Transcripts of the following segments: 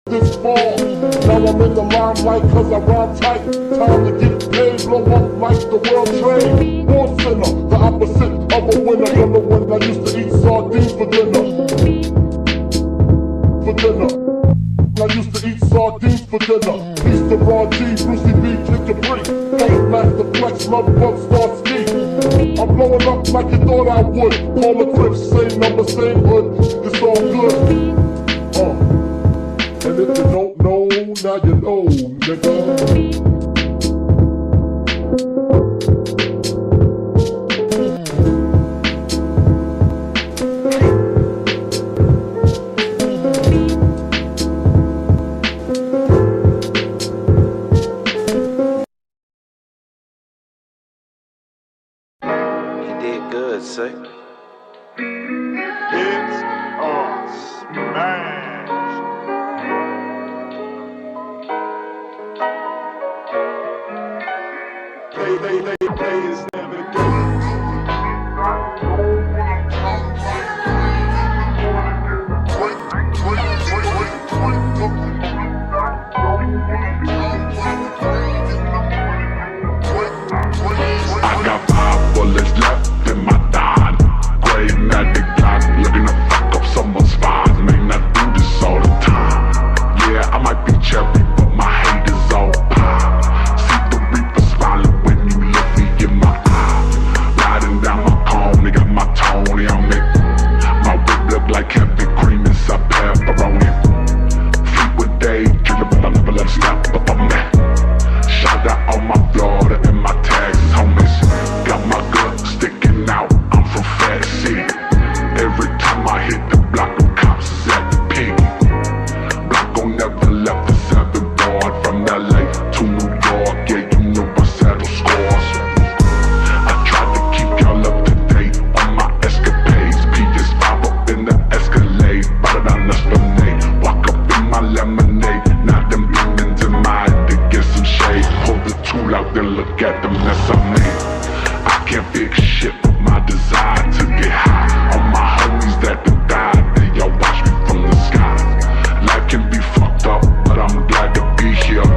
this far. Now I'm in the limelight cause I rhyme tight. Time to get paid, blow up like the world trade. Born sinner, the opposite of a winner. Remember when I used to eat sardines for dinner? I used to eat sardines for dinner. Mr. Ron G, Brucey B, Kick the Break. Funk Master Flex, Love Bug, Star Ski. I'm blowing up like you thought I would. Call the Crips, same number, same hood. It's all good. And if you don't know, now you know, nigga. Good, say. It's a smash. Play is never done. I got 5 bullets left in my thigh. Gray magic Glock, looking to fuck up someone's spies. May not do this all the time. Yeah, I might be cherry, but my hate is all pie. See the reaper smiling when you look me in my eye. Riding down my cone, they got my Tony on me. My whip look like heavy cream inside pepperoni. Fleetwood day, killer, but I'll never let it stop up on me. Shout out all my Florida and my Texas homies. Got my gut sticking out, I'm from Fat City. Every time I hit the block, them cops is at the peak. Blanco never left the 7 board. From LA to New York, yeah, you know I settle scores. I tried to keep y'all up to date on my escapades. PS5 up in the Escalade, better than Esplanade. Walk up in my lemonade, now them demons in my head to get some shade. Pull the tool out, then look at the mess I made. I can't fix shit but my desire to get high. All my homies that done died, they y'all watch me from the sky. Life can be fucked up, but I'm glad to be here.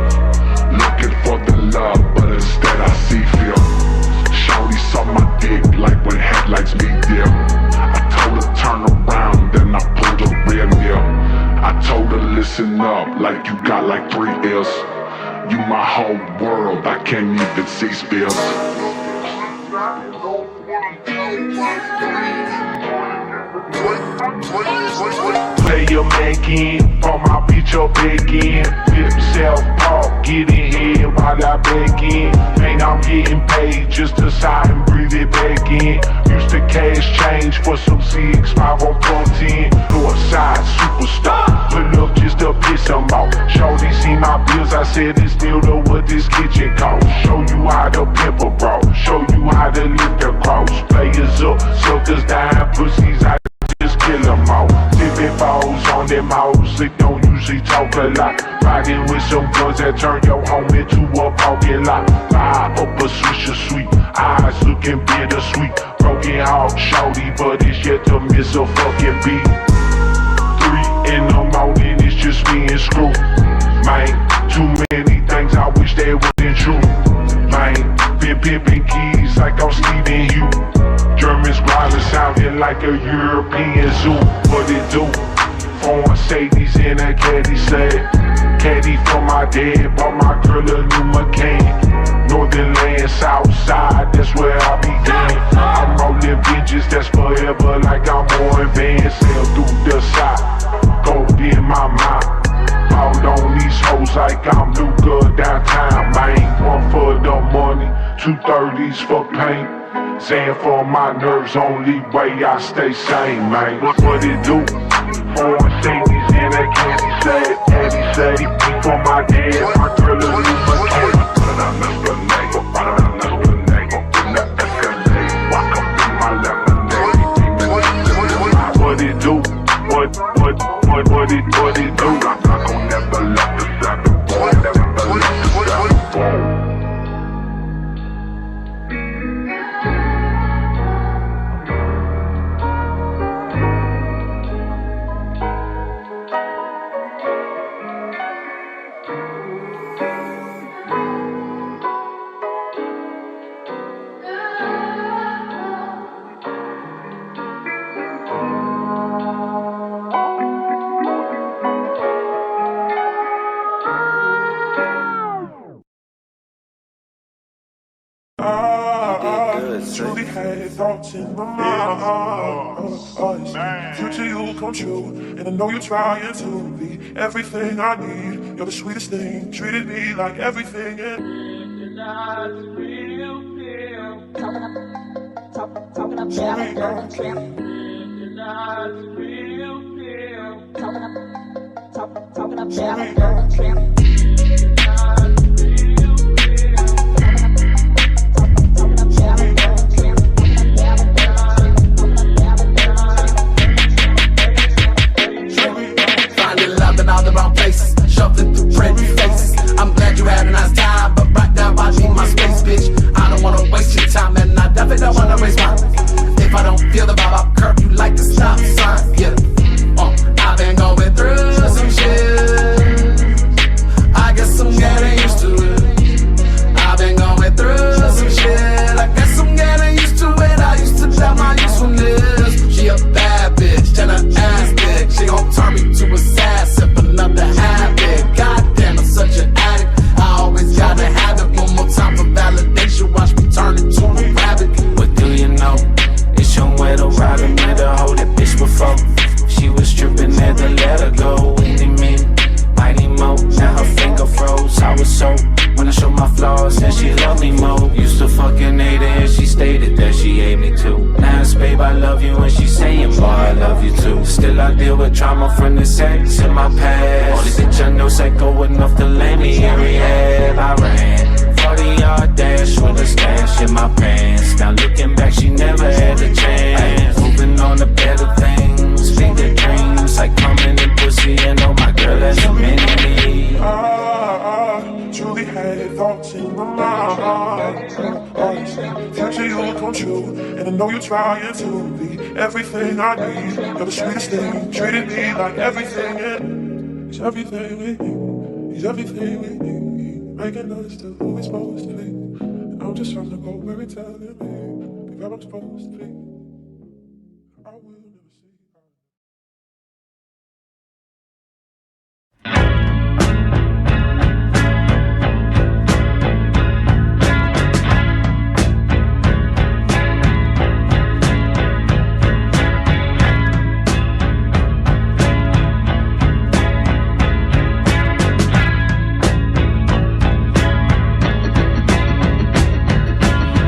Looking for the love, but instead I see fear. Shorty saw my dick like when headlights meet there. I told her turn around, then I pulled her rear mirror. I told her listen up, like you got like 3 ears. You my whole world, I can't even see spills. Play your back in, on my bitch up back in. Flip self-talk, get in here while I back in. Man, I'm getting paid just to sigh and breathe it back in. Used to cash change for some 6, 5 on 14. Northside superstar, pull up just to piss them off. Shorty see my bills, I said it's still the what this kitchen costs. Show you how to pepper bro, show you how to lift the cross. Players up, suckers down, pussies out. Just kill them all. Tipping balls on them hoes, they don't usually talk a lot. Riding with some guns that turn your home into a parking lot. Fire up a swisher sweet, eyes looking bittersweet. Broken heart shorty, but it's yet to miss a fucking beat. 3 in the morning, it's just me and Screw. Man, too many things I wish they wasn't true. Man, been pimping keys like I'm Steven Hughes. German squad sounding like a European zoo. What it do? 4 Mercedes in a caddy set. Caddy for my dad, bought my girl a new McCain. Northern land, south side, that's where I began. I'm rolling bitches, that's forever like I'm on Van. Sail through the side, gold in my mind. Out on these hoes like I'm Luca downtown. Man, 1 for the money, 2 30s for paint. Zan for my nerves, only way I stay sane, man. What it do? 4 Mercedes in a caddy say, beat for my dad, my girl a new McCain. What it do? What it do? I'm not gon' never let the 7 boy, never let the 7 boy. thoughts in my mind. Future you come true, and I know you're trying to be everything I need. You're the sweetest thing, treated me like everything. Talking up, Finding love in all the wrong places, shuffling through pretty faces. I'm glad you had a nice time, but right now I need my space, bitch. I don't wanna waste your time, and I definitely don't wanna waste mine. If I don't feel the vibe, I'll curb you like the stop sign. Yeah, I've been going through some shit. I guess I'm getting used to it. I've been going through some shit. I guess I'm getting used to it. I used to doubt my usefulness. She a bad bitch, and her ass big. She gon' turn me to a sad sip, another habit. Goddamn, I'm such an addict. I always gotta have it. One more time for validation. Watch me turn into a rabbit. What do you know? It's your way to ride and let her hold that bitch before. She was tripping, had to let her go. Any minute, mighty mo. Now her finger froze. I was so when I show my flaws, and she loved me more. Used to fucking hate her, and she stated that she hate me too. Now it's babe, I love you, and she saying, boy, I love you too. Still I deal with trauma from the sex in my past. Only bitch I know psycho enough to lay me in rehab. I ran 40-yard dash with a stash in my pants. Now looking back, she never had a chance. Moving on to better things, bigger dreams, like coming in pussy, and oh my girl, that's a mini. I truly had thoughts in my mind. Future you will come true, and I know you're trying to be everything I need. You're the sweetest thing, treated me like everything. He's everything we need. He's everything we need. Making us to who we're supposed to be. And I'm just trying to go where it's telling me. Be where I'm supposed to be. I will never see.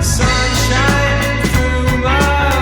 Sunshine through my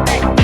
Hey.